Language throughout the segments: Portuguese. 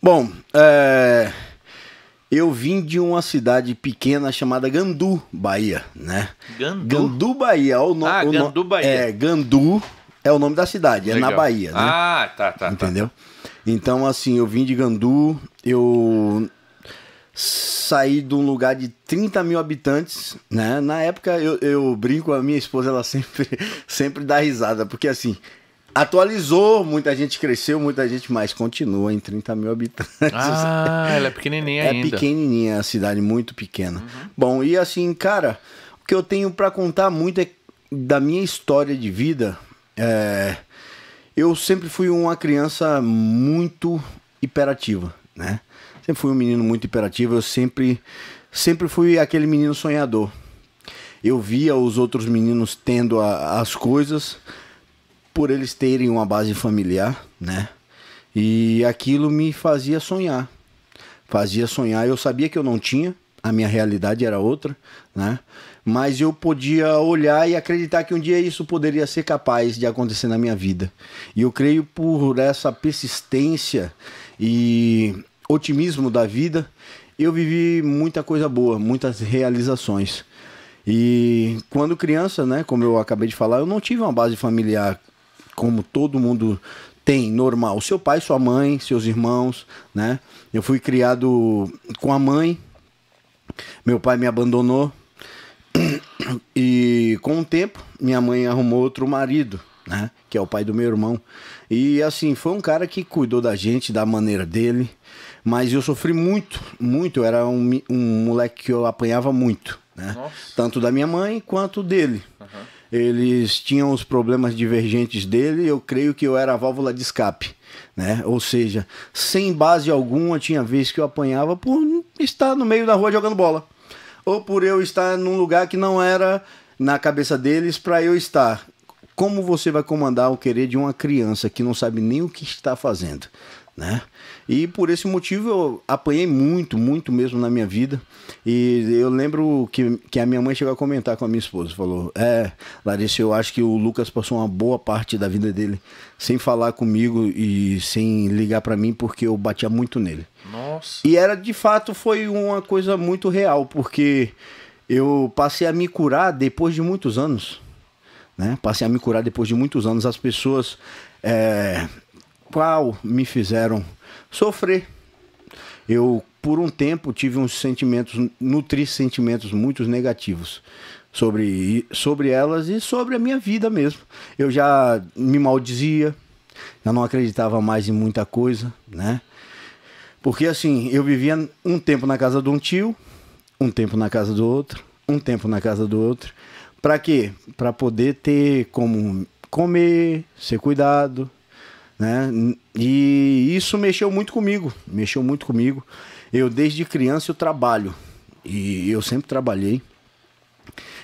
Bom, eu vim de uma cidade pequena chamada Gandu, Bahia, né? Gandu, Bahia. Gandu, Bahia. Gandu é o nome da cidade, Legal. é na Bahia, né? Tá. Entendeu? Então, assim, eu vim de Gandu, eu saí de um lugar de 30 mil habitantes, né? Na época, eu brinco, a minha esposa, ela sempre dá risada, porque assim, atualizou, muita gente cresceu, muita gente mais continua em 30 mil habitantes. Ela é pequenininha ainda. É pequenininha, a cidade muito pequena. Bom, e assim, cara, o que eu tenho pra contar muito é da minha história de vida. Eu sempre fui uma criança muito hiperativa, né? Sempre fui um menino muito hiperativo, eu sempre fui aquele menino sonhador. Eu via os outros meninos tendo as coisas por eles terem uma base familiar, né? E aquilo me fazia sonhar. Eu sabia que eu não tinha, a minha realidade era outra, né? Mas eu podia olhar e acreditar que um dia isso poderia ser capaz de acontecer na minha vida. E eu creio por essa persistência e otimismo da vida, eu vivi muita coisa boa, muitas realizações. E quando criança, né, como eu acabei de falar, eu não tive uma base familiar como todo mundo tem, normal. Seu pai, sua mãe, seus irmãos, né? Eu fui criado com a mãe, meu pai me abandonou e com o tempo minha mãe arrumou outro marido, né? Que é o pai do meu irmão. E assim, foi um cara que cuidou da gente da maneira dele. Mas eu sofri muito. Eu era um moleque que eu apanhava muito, né? Tanto da minha mãe quanto dele. Eles tinham os problemas divergentes dele, eu creio que eu era a válvula de escape, né? Ou seja, sem base alguma, tinha vezes que eu apanhava por estar no meio da rua jogando bola. Ou por eu estar num lugar que não era na cabeça deles para eu estar. Como você vai comandar o querer de uma criança que não sabe nem o que está fazendo, né? E por esse motivo eu apanhei muito mesmo na minha vida. E eu lembro que a minha mãe chegou a comentar com a minha esposa, falou: Larissa, eu acho que o Lucas passou uma boa parte da vida dele sem falar comigo e sem ligar pra mim, porque eu batia muito nele. Nossa. E de fato foi uma coisa muito real, porque eu passei a me curar depois de muitos anos, né? As pessoas me fizeram sofrer. Eu, por um tempo, nutri sentimentos muito negativos sobre elas e sobre a minha vida mesmo. Eu já me maldizia, já não acreditava mais em muita coisa, né? Porque assim, eu vivia um tempo na casa de um tio, um tempo na casa do outro, um tempo na casa do outro. Pra quê? Pra poder ter como comer, ser cuidado, né? E isso mexeu muito comigo. Eu desde criança eu trabalho e eu sempre trabalhei.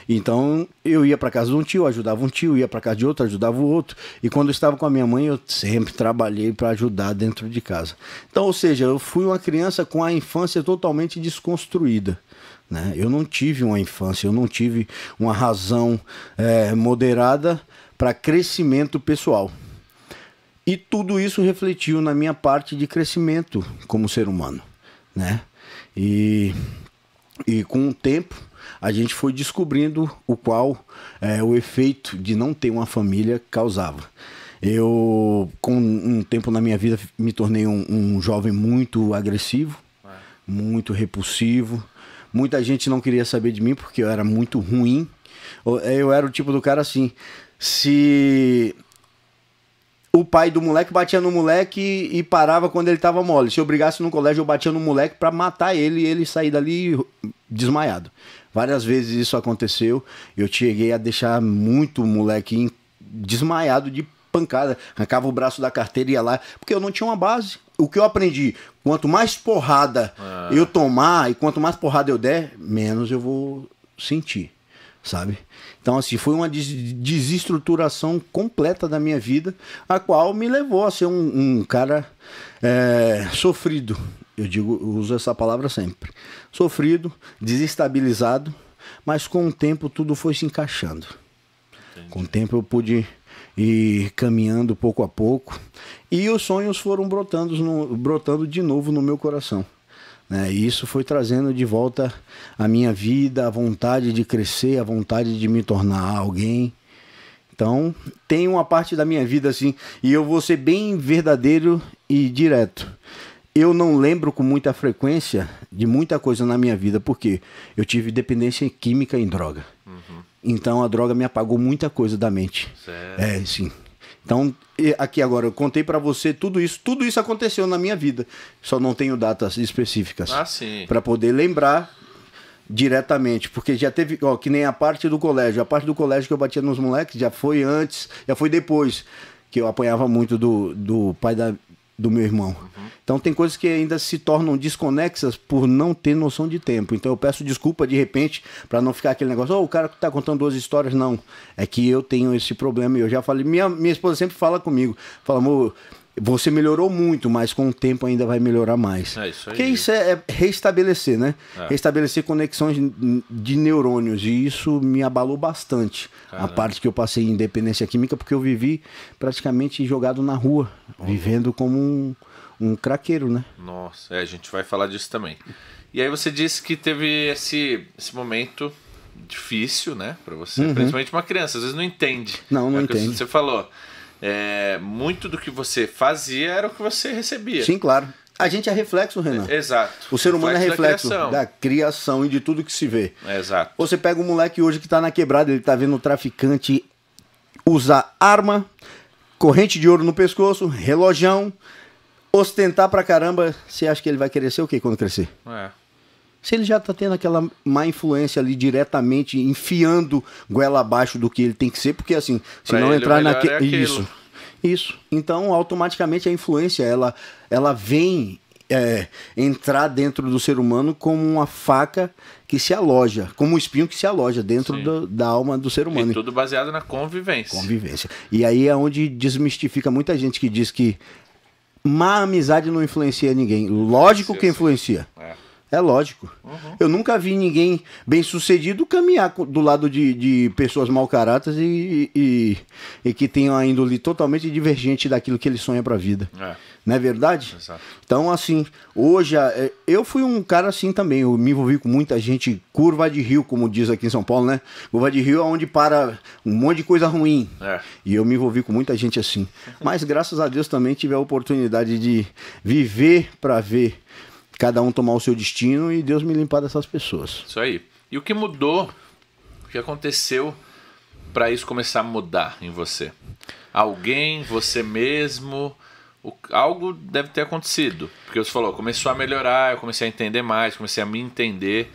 Então eu ia para casa de um tio, ajudava um tio, ia para casa de outro, ajudava o outro. E quando eu estava com a minha mãe, eu sempre trabalhei para ajudar dentro de casa. Então, ou seja, eu fui uma criança com a infância totalmente desconstruída, né? Eu não tive uma infância, eu não tive uma razão moderada para crescimento pessoal. E tudo isso refletiu na minha parte de crescimento como ser humano, né? E com o tempo a gente foi descobrindo o efeito de não ter uma família causava. Eu, com um tempo na minha vida, me tornei um jovem muito agressivo, muito repulsivo. Muita gente não queria saber de mim porque eu era muito ruim. Eu era o tipo do cara assim, se o pai do moleque batia no moleque e parava quando ele tava mole. Se eu brigasse no colégio, eu batia no moleque pra matar ele e ele sair dali desmaiado. Várias vezes isso aconteceu. Eu cheguei a deixar muito moleque desmaiado de pancada. Arrancava o braço da carteira e ia lá, porque eu não tinha uma base. O que eu aprendi, quanto mais porrada eu tomar e quanto mais porrada eu der, menos eu vou sentir, sabe? Então, assim, foi uma desestruturação completa da minha vida, a qual me levou a ser um cara sofrido. Eu uso essa palavra sempre. Sofrido, desestabilizado, mas com o tempo tudo foi se encaixando. Entendi. Com o tempo eu pude e caminhando pouco a pouco. E os sonhos foram brotando de novo no meu coração. Né? E isso foi trazendo de volta a minha vida, a vontade de crescer, a vontade de me tornar alguém. Então, tem uma parte da minha vida assim, e eu vou ser bem verdadeiro e direto. Eu não lembro com muita frequência de muita coisa na minha vida, porque eu tive dependência química em droga. Então, a droga me apagou muita coisa da mente. Sério? Sim. Então, aqui agora, eu contei pra você tudo isso aconteceu na minha vida. Só não tenho datas específicas. Pra poder lembrar diretamente, porque já teve, ó, que nem a parte do colégio. A parte do colégio que eu batia nos moleques já foi antes, já foi depois, que eu apanhava muito do pai do meu irmão. Então tem coisas que ainda se tornam desconexas por não ter noção de tempo. Então eu peço desculpa de repente para não ficar aquele negócio, o cara tá contando 2 histórias. Não, é que eu tenho esse problema e eu já falei, minha esposa sempre fala comigo, fala, amor, você melhorou muito, mas com o tempo ainda vai melhorar mais. É isso aí. Porque isso é restabelecer, né? Restabelecer conexões de neurônios. E isso me abalou bastante. Caramba. A parte que eu passei em dependência química, porque eu vivi praticamente jogado na rua, vivendo como um craqueiro, né? Nossa, a gente vai falar disso também. E aí você disse que teve esse momento difícil, né? Pra você, principalmente uma criança, às vezes não entende. Não entende. Você falou. Muito do que você fazia era o que você recebia. Sim, claro. A gente é reflexo, Renan. Exato. O ser humano é reflexo da criação e de tudo que se vê. Exato. Você pega um moleque hoje que tá na quebrada, ele tá vendo o traficante usar arma, corrente de ouro no pescoço, relojão, ostentar pra caramba. Você acha que ele vai querer ser o quê quando crescer? Se ele já tá tendo aquela má influência ali diretamente, enfiando goela abaixo do que ele tem que ser, porque assim, se não entrar naquele... Isso. Então, automaticamente a influência, ela vem entrar dentro do ser humano como uma faca que se aloja, como um espinho que se aloja dentro da alma do ser humano. E tudo baseado na convivência. Convivência. E aí é onde desmistifica muita gente que diz que má amizade não influencia ninguém. Lógico que influencia. É lógico. Eu nunca vi ninguém bem sucedido caminhar do lado de pessoas mau caráter e que tenham a índole totalmente divergente daquilo que ele sonha pra vida. Não é verdade? Exato. Então, assim, hoje eu fui um cara assim também. Eu me envolvi com muita gente, curva de rio, como diz aqui em São Paulo, né? Curva de rio é onde para um monte de coisa ruim. E eu me envolvi com muita gente assim. Mas graças a Deus também tive a oportunidade de viver pra ver cada um tomar o seu destino e Deus me limpar dessas pessoas. Isso aí. E o que mudou, o que aconteceu para isso começar a mudar em você? Alguém, você mesmo, algo deve ter acontecido. Porque você falou, começou a melhorar, eu comecei a entender mais, comecei a me entender.